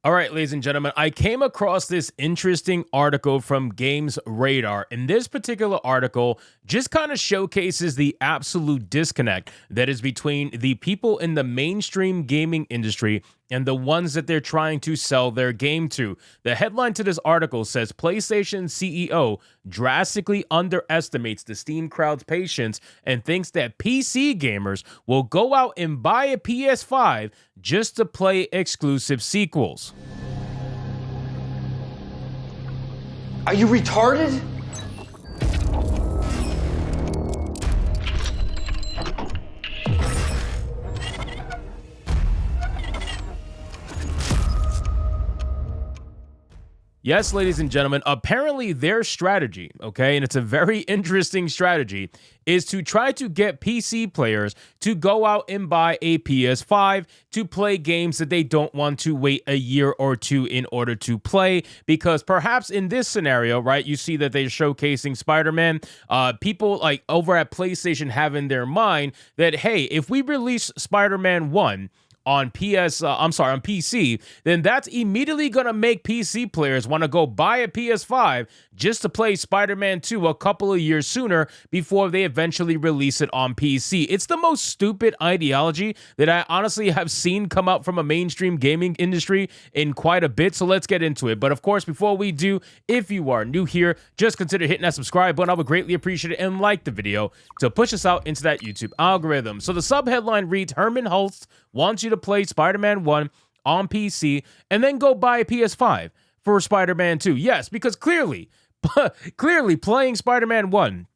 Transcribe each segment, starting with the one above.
All right, ladies and gentlemen, I came across this interesting article from Games Radar. And this particular article just kind of showcases the absolute disconnect that is between the people in the mainstream gaming industry and the ones that they're trying to sell their game to. The headline to this article says PlayStation CEO drastically underestimates the Steam crowd's patience and thinks that PC gamers will go out and buy a PS5 just to play exclusive sequels. Are you retarded? Yes, ladies and gentlemen, apparently their strategy, okay, and it's a very interesting strategy, is to try to get PC players to go out and buy a PS5 to play games that they don't want to wait a year or two in order to play. Because perhaps in this scenario, right, you see that they're showcasing Spider-Man. People like over at PlayStation have in their mind that, hey, if we release Spider-Man 1 on PC, then that's immediately going to make PC players want to go buy a PS5 just to play Spider-Man 2 a couple of years sooner before they eventually release it on PC. It's the most stupid ideology that I honestly have seen come out from a mainstream gaming industry in quite a bit, so let's get into it. But of course, before we do, if you are new here, just consider hitting that subscribe button. I would greatly appreciate it, and like the video to push us out into that YouTube algorithm. So the sub-headline reads, Herman Hulst wants you to play Spider-Man 1 on PC and then go buy a PS5 for Spider-Man 2. Yes, because clearly playing Spider-Man 1,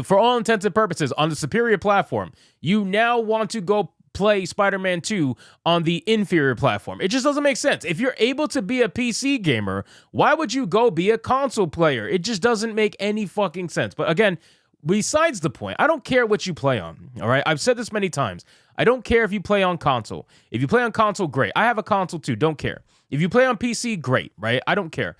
for all intents and purposes, on the superior platform, you now want to go play Spider-Man 2 on the inferior platform. It just doesn't make sense. If you're able to be a PC gamer, why would you go be a console player? It just doesn't make any fucking sense. But again, besides the point, I don't care what you play on, all right? I've said this many times. I don't care if you play on console. If you play on console, great. I have a console too, don't care. If you play on PC, great, right? I don't care.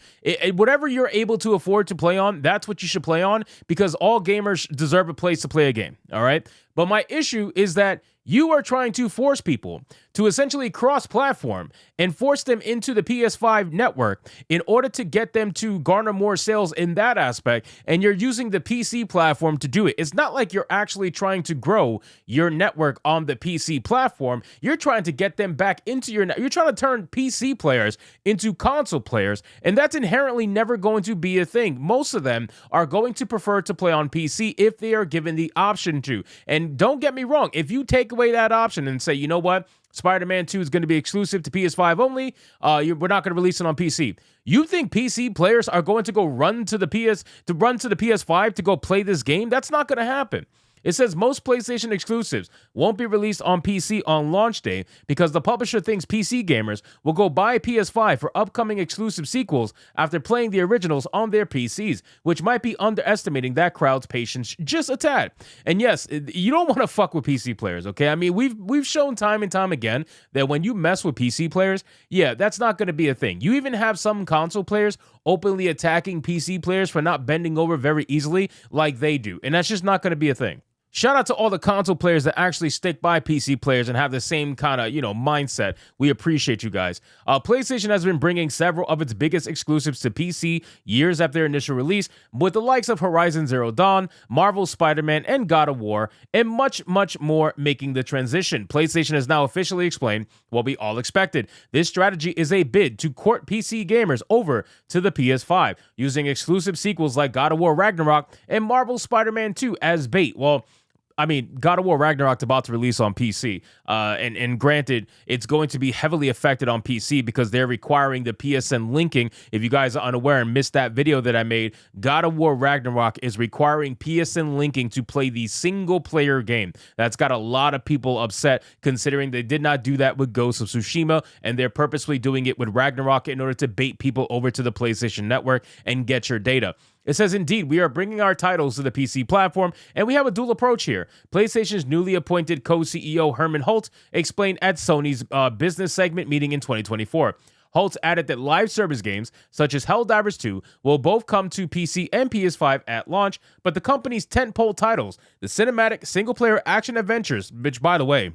Whatever you're able to afford to play on, that's what you should play on, because all gamers deserve a place to play a game, all right? But my issue is that you are trying to force people to essentially cross-platform and force them into the PS5 network in order to get them to garner more sales in that aspect, and you're using the PC platform to do it. It's not like you're actually trying to grow your network on the PC platform. You're trying to get them back into your network. You're trying to turn PC players into console players, and that's inherently never going to be a thing. Most of them are going to prefer to play on PC if they are given the option to. And don't get me wrong, if you take away that option and say, you know what, Spider-Man 2 is going to be exclusive to PS5 only, we're not going to release it on PC. You think PC players are going to go run to the PS5 to go play this game? That's not going to happen. It says most PlayStation exclusives won't be released on PC on launch day because the publisher thinks PC gamers will go buy a PS5 for upcoming exclusive sequels after playing the originals on their PCs, which might be underestimating that crowd's patience just a tad. And yes, you don't want to fuck with PC players, okay? I mean, we've shown time and time again that when you mess with PC players, yeah, that's not going to be a thing. You even have some console players openly attacking PC players for not bending over very easily like they do, and that's just not going to be a thing. Shout out to all the console players that actually stick by PC players and have the same kind of, mindset. We appreciate you guys. PlayStation has been bringing several of its biggest exclusives to PC years after their initial release, with the likes of Horizon Zero Dawn, Marvel Spider-Man, and God of War, and much, much more making the transition. PlayStation has now officially explained what we all expected. This strategy is a bid to court PC gamers over to the PS5, using exclusive sequels like God of War Ragnarok and Marvel Spider-Man 2 as bait. Well, I mean, God of War Ragnarok's about to release on PC, and granted, it's going to be heavily affected on PC because they're requiring the PSN linking. If you guys are unaware and missed that video that I made, God of War Ragnarok is requiring PSN linking to play the single-player game. That's got a lot of people upset, considering they did not do that with Ghost of Tsushima, and they're purposely doing it with Ragnarok in order to bait people over to the PlayStation Network and get your data. It says, indeed, we are bringing our titles to the PC platform, and we have a dual approach here. PlayStation's newly appointed co-CEO Herman Hulst explained at Sony's business segment meeting in 2024. Hulst added that live service games, such as Helldivers 2, will both come to PC and PS5 at launch, but the company's tentpole titles, the cinematic single-player action adventures, which, by the way,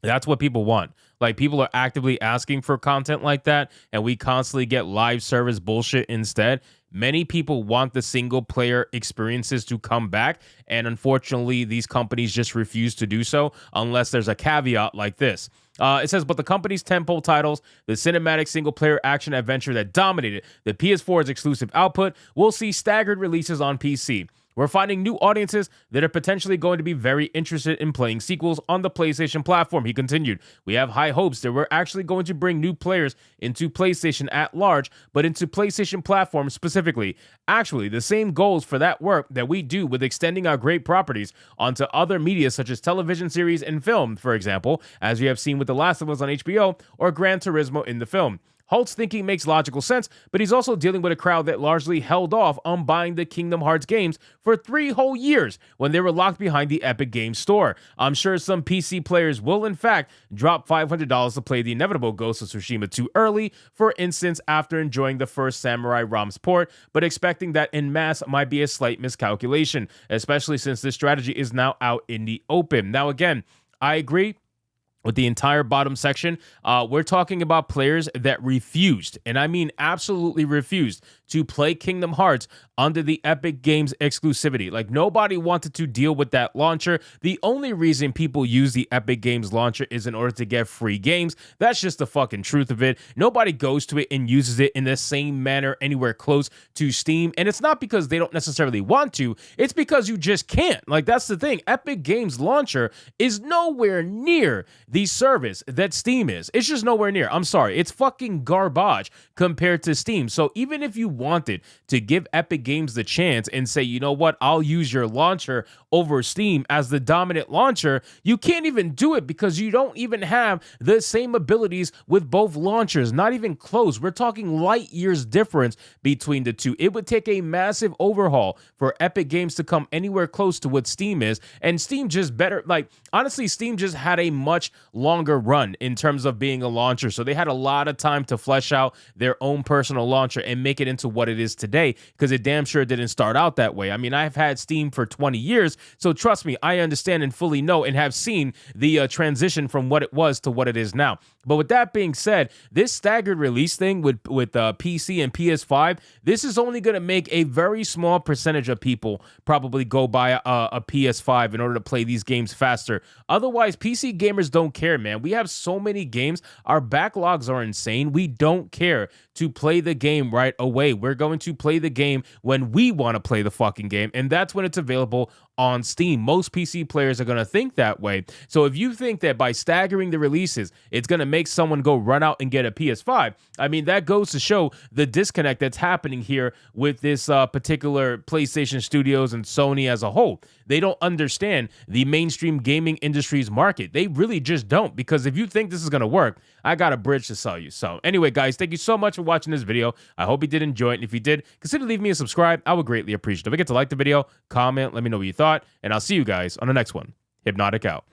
That's what people want. Like, people are actively asking for content like that, and we constantly get live service bullshit instead. Many people want the single player experiences to come back, and unfortunately, these companies just refuse to do so unless there's a caveat like this. It says, but the company's tentpole titles, the cinematic single-player action adventure that dominated the PS4's exclusive output, will see staggered releases on PC. We're finding new audiences that are potentially going to be very interested in playing sequels on the PlayStation platform, he continued. We have high hopes that we're actually going to bring new players into PlayStation at large, but into PlayStation platforms specifically. Actually, the same goals for that work that we do with extending our great properties onto other media such as television series and film, for example, as we have seen with The Last of Us on HBO or Gran Turismo in the film. Holt's thinking makes logical sense, but he's also dealing with a crowd that largely held off on buying the Kingdom Hearts games for 3 whole years when they were locked behind the Epic Games Store. I'm sure some PC players will, in fact, drop $500 to play the inevitable Ghost of Tsushima too early, for instance, after enjoying the first Samurai ROM's port, but expecting that en masse might be a slight miscalculation, especially since this strategy is now out in the open. Now, again, I agree with the entire bottom section. We're talking about players that refused, and I mean absolutely refused, to play Kingdom Hearts under the Epic Games exclusivity. Like, nobody wanted to deal with that launcher. The only reason people use the Epic Games launcher is in order to get free games. That's just the fucking truth of it. Nobody goes to it and uses it in the same manner anywhere close to Steam, and it's not because they don't necessarily want to, it's because you just can't. Like, that's the thing. Epic Games launcher is nowhere near the service that Steam is. It's just nowhere near. I'm sorry. It's fucking garbage compared to Steam. So even if you wanted to give Epic Games the chance and say, you know what, I'll use your launcher over Steam as the dominant launcher, you can't even do it because you don't even have the same abilities with both launchers. Not even close. We're talking light years difference between the two. It would take a massive overhaul for Epic Games to come anywhere close to what Steam is, and Steam just better, like, honestly, Steam just had a much longer run in terms of being a launcher, so they had a lot of time to flesh out their own personal launcher and make it into what it is today, because it damn sure didn't start out that way. I mean, I've had Steam for 20 years, so trust me, I understand and fully know and have seen the transition from what it was to what it is now. But with that being said, this staggered release thing with PC and PS5, this is only going to make a very small percentage of people probably go buy a PS5 in order to play these games faster. Otherwise, PC gamers don't care, man. We have so many games. Our backlogs are insane. We don't care to play the game right away. We're going to play the game when we want to play the fucking game, and that's when it's available on Steam. Most PC players are going to think that way. So if you think that by staggering the releases, it's going to make someone go run out and get a PS5, I mean, that goes to show the disconnect that's happening here with this particular PlayStation Studios and Sony as a whole. They don't understand the mainstream gaming industry's market. They really just don't, because if you think this is going to work, I got a bridge to sell you. So anyway, guys, thank you so much for watching this video. I hope you did enjoy it. And if you did, consider leaving me a subscribe. I would greatly appreciate it. Don't forget to like the video, comment, let me know what you thought, and I'll see you guys on the next one. Hypnotic out.